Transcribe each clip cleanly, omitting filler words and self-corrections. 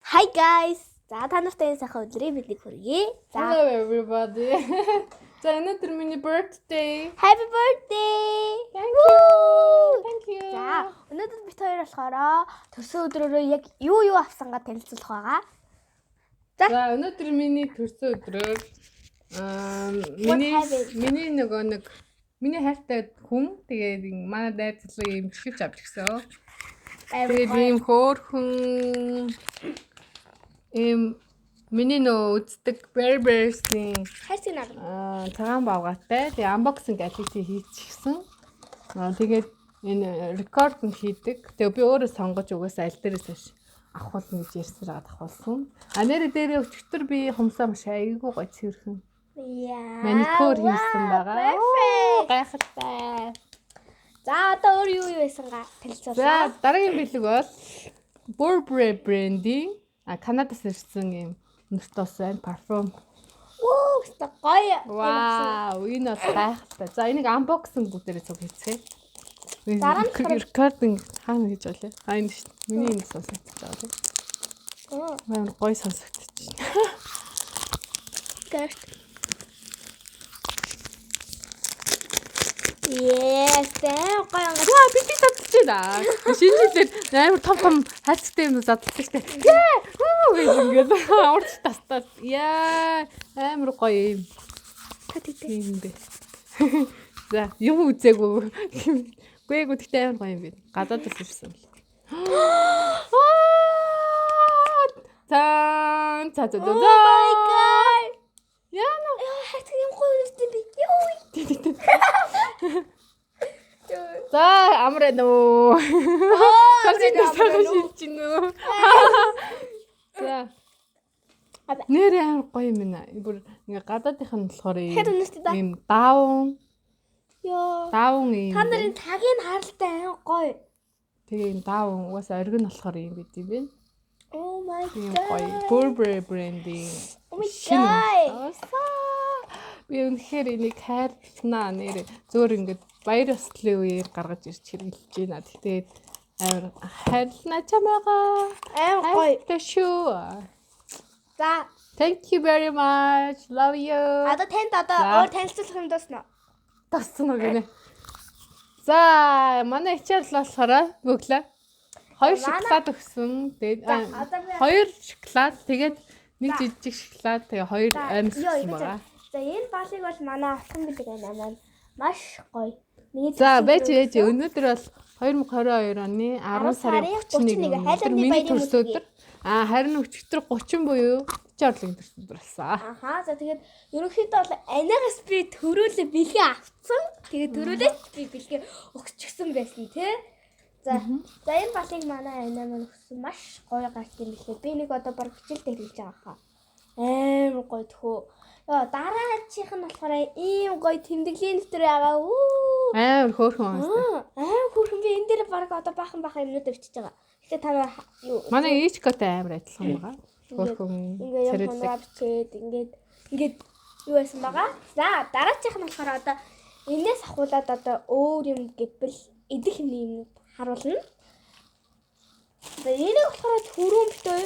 Hi guys. За та нартай сайхан өдрийн мэндийг хүргэе. Hello everybody. За өнөөдөр миний birthday. Happy birthday. Thank you. Thank you. За өнөөдөр бид хоёр болохоор төрсөн өдрөөрөө яг юу авсангаа танилцуулах байгаа. За өнөөдөр миний төрсөн өдрөөр миний миний хайртай хүн тэгээд манай дайд залуу юм шивж авч гисэн. Тэгээд ийм хөөрхөн миний үздэг Bear-Bears-ийн хайрцаг нар цагаан бавгаатай. Тэгээ unboxing activity хийчихсэн. Тэгээд энэ рекорд нь хийдэг. Тэгээ би өөрөө сонгож угаасаа аль дээрээс авах болно гэж ярьсан жагаад авахулсан. Нэрэ дээрээ өчтөр би хумсаа маш айгүй гоё цэвэрхэн. Яа. Маникюр хийсэн байгаа. Гайхалтай. За одоо өөр юу байсангаа танилцуулъя. За дараагийн бэлэг бол Burberry брендийн Канадаас ирсэн юм нөртөөс байна. Парфюм. Оо, гоё. Вау, энэ бол гайхалтай. За энийг unboxing бүгдээрээ цуг хийцгээе. Дараа нь recording хаана хийж болоо? Энэ шүү дээ. Миний энэ сонсогдож байгаа тийм. Амар гоё сонсогдож байна. Гэрт. Yes, гоё Ваа, би татчих байна. Шинэ жилээр амар том хайцтай юм задлаа штэ. Гэж ингээд урд тастаа. Яа, амар гоё юм. Тийм бэ. За, юу үзээгүй. Гүйгүү тэгтээ амар гоё юм бэ. Гадаадас ирсэн. За. Oh my god. Яна. Хайцаг юм гоё юм би. Йоо. За, амраа нөө. Саржин шилжинөө. За. Нэрээ амар гоё юм байна. Бүр ингээ гадаадынх нь болохоор ийм даун. Йоо. Даун ийм. Та нарын тагийн харалтай айн гоё. Тэгээ ийм даун угаасаа оргин болохоор ийм байт юм байна. Oh my Тийм god. гоё. Burberry брендийн. Oh my god. Би үнэхээр энийг хайрлнаа нэр зөөр ингээд баяр ёслолын үеэр гаргаж ирж хэрэглэж байна. Тэгээд амар хайрлнаа чамайгаа. Айн гоё. Тэшүү. За, Thank you very much. Love you. одоо танд өөр танилцуулах юм дуусна. Тассан уу гинэ. За, манай хичээл болохоор бүглээ. 2 шоколад өгсөн. Тэгээд 2 шоколад, тэгээд нэг жижиг шоколад, тэгээ 2 амьс өгсөн байгаа. За, энэ балыг бол манай авсан гэдэг байна. Маш гоё. За, байж өнөөдөр бол 2022 оны 10 сарын 31 миний төрсөн өдөр. Харин өчигдөр 30 буюу Чарлын төрсөн өдөр болсон. Аха, за тэгээд ерөнхийдөө бол анигаас би төрүүлээ бэлгээ авцсан. Тэгээд төрүүлээ би бэлгээ өгчихсөн байсан тий. За энэ балыг манай анаа маань өгсөн маш гоё гарч юм билээ. Би нэг одоо баг хичээлдээ хэлж байгаа хаа. Амар гоё тхөө. Яа, дараачих нь болохоор ийм гоё тэмдэглэлийн дотор байгаа. Амар хөөрхөн байна. Амар хөөрхөн би энэ дээр баг одоо бахан юмнууд өвчөж байгаа. Гэтэ та юу? Манай ичкотой амар адилхан байгаа. Хөөрхөн цэрэлэг. Ингээд юу байсан байгаа. За дараачих нь болохоор одоо энэс ахуулаад одоо өөр юм гэвэл идэх юм харуулна. За энийг болохоор түрүүн битүү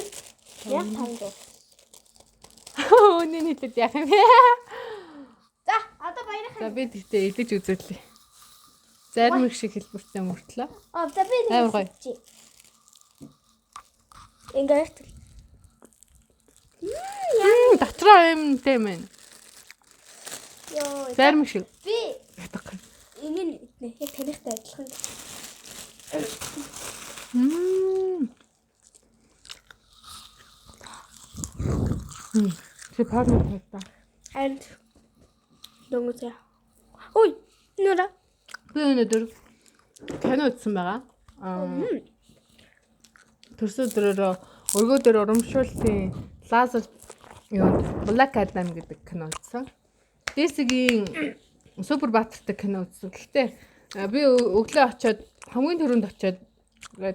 яг 500. Өнөө нийлээд яах юм бэ? За одоо баярхан. За би тэгтээ илэж үзүүлээ. Зарим их шиг хэлбэртэй мөртлөө. За би нэг чи. Ингээд. Дотроо юм тийм ээ. Йоо. Зарим шиг. Би энэ яг танихтай адилхан. Чи парны тавьтаа. And дөнгөж. Ой, нүрэ. Би өнөөдөр кино үзсэн байгаа. Төрсөн өдрөөрөө өргөө дээр урамшуулсан Лазар юунд Black Adam гэдэг кино үзсэн. DC-гийн супер баатартай кино үзсэн. Гэхдээ би өглөө очиод хамгийн түрүүнд очиод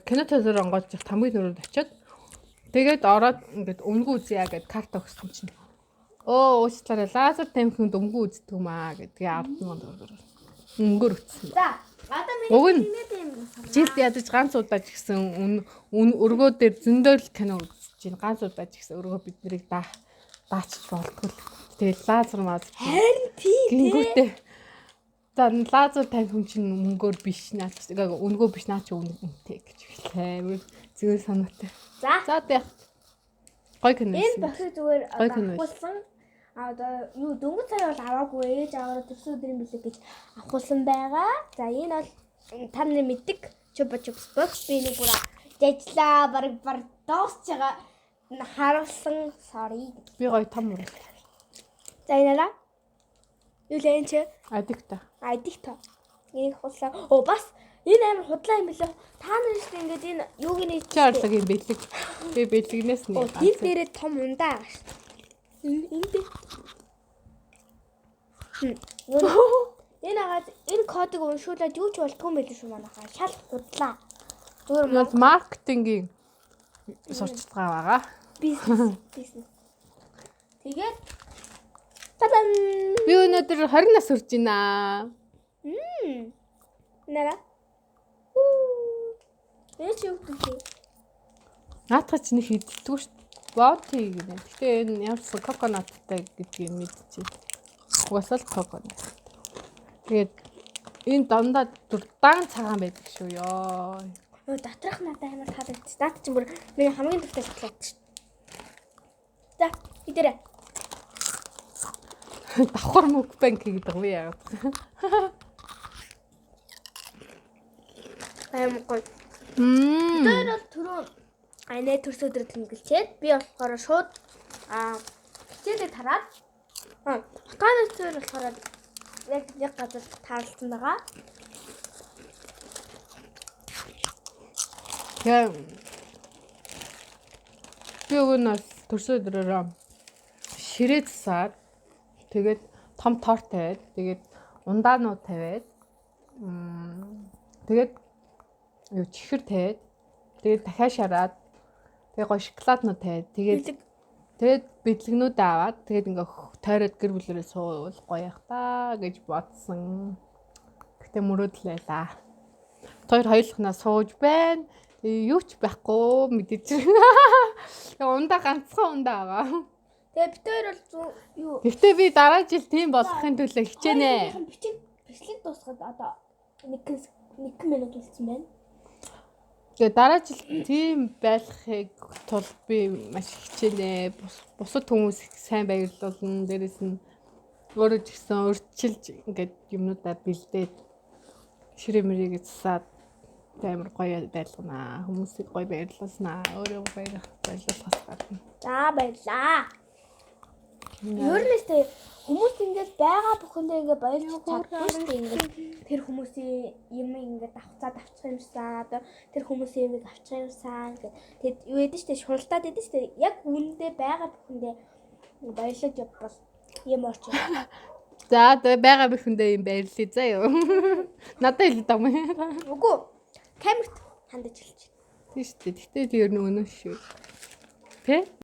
кино театраар онгоолж явах хамгийн түрүүнд очиод тэгээд ороод ингээд өнгө үзье гэд карта өгсөн чинь. Уучлаарай Лазар тамхинд өнгө үздэг юм аа гэдгийг авсан өнгөөр үтсэн. За одоо миний Жилд ядаж ганц удаа ч гэсэн өргөө дээр зөндөөл кино чинь ганц удаа ч гэсэн өөрөө бид нарыг даачиж болтгол. Тэгээд лазер маз. Харин тий. Гингүүтэй. За лазер тань хүн чинь мөнгөөр биш наач. Өнгөө биш наач үнэтэй гэж хэлээ. Зүгээр санаатай. За тэг. Гой кино. Энэ бохир зүгээр Гой кино. авахулсан. Одоо юу дөнгөж сая бол аваагүй ээж аваараа төрсөн өдрийн билег гэж авахулсан байгаа. За энэ бол та нар мэддэг чуба чупс бокс би нэг бүр дэжлаа баг доосч байгаа харуулсан sorry. Би гой том уу. За энэ аа. Юу л энэ чи Адикта. адикт. Энийг хуллаа. Оо бас энэ амар худлаа юм билээ. Та нар шүү дээ ингээд энэ юуг нь Чарлагийн бэлэг. Би бэлэгнээс Оо нэг. тэр дээрээ том ундаа байгаа шүү дээ. Энэ дээр. Энэ агаад энэ кодыг уншуулад юу ч болтгүй юм байл шүү манайхаа. Шал худлаа. Зүгээр Наад маркетингийн сурталчилгаа байгаа. бизнес. Тэгээд тадан. Би өнөөдөр 20 нас хүрч байна. Нара. Эч юу гэдэг. Наадах чинь их идэлдэггүй шүү дээ. Боти гэнэ. Гэтэ энэ ямар ч коконаттай гэдгийг мэдчихэе. Угасаал коконат. Тэгээд энэ дандаа дурдаан цагаан байдаг шүү ёо. Өө доторх надад амар таалагдчих. Наад чинь бүр миний хамгийн дуртай шоколад шүү. За, идэрэ. Давхар мукбанк гэдэг би яагаад. Амар гоё. Тэр бол түрүү анаа төрс өдөр тэмдэглчээд би болохоор шууд хичээлээ тараад хатааны цэвэр болохоор яг газар таарлсан байгаа. Яа. Би өгнөөс төрс өдрөөрөө ширээ засаад тэгээд том торт тавиад тэгээд ундаанууд тавиад тэгээд юу чихэр тавиад тэгээд дахиад шараад тэгээд гоё шоколаднууд тавиад тэгээд бэлгнүүд аваад тэгээд ингээ тойроод гэр бүлэрээ суувал гоё ах та гэж бодсон. Гэтэ мөрөөдлээ. Тэр хоёулахнаа сууж байна. Юу ч байхгүй мэдээж. Тэгээ ундаа ганцхан ундаа байгаа. Тэгээ бид хоёр бол юу Гэхдээ би дараа жил тийм болохын төлөө хичээнэ. бичлэг дуусгаад одоо 1 минут үлдсэн байна. Тэгээ дараа жил тийм байхыг тулд би маш хичээнэ. Бусад хүмүүс их сайн баярлуулна. Дээрээс нь өөрөө ч гэсэн урьдчилж ингээд юмнуудаа бэлдээд ширээ мэрийг засаад амар гоё байлгана. Хүмүүсийг гоё баярлуулснаа. Өөрөө баярлуулахаас гадна. За баярлаа. Ер нь тест хүмүүс ингээд байгаа бүхэндээ ингээд баярлах чаддгүй шүү дээ. Ингээд тэр хүмүүсийн юм ингээд авчих юмсан. Одоо тэр хүмүүсийн юмыг авчих юмсан. Тэгэд юу яд штэ шуралдаад яд штэ. Яг үүндээ байгаа бүхэндээ баярлаж явбал юм орч. За тэгээ байгаа бүхэндээ юм баярлая заа юу. Надад хэлээд байгаа юм. Үгүй. Камерт хандаж хэлж. Тийм шүү дээ. Тэгтээ тэр нөгөө шүү. Тэ?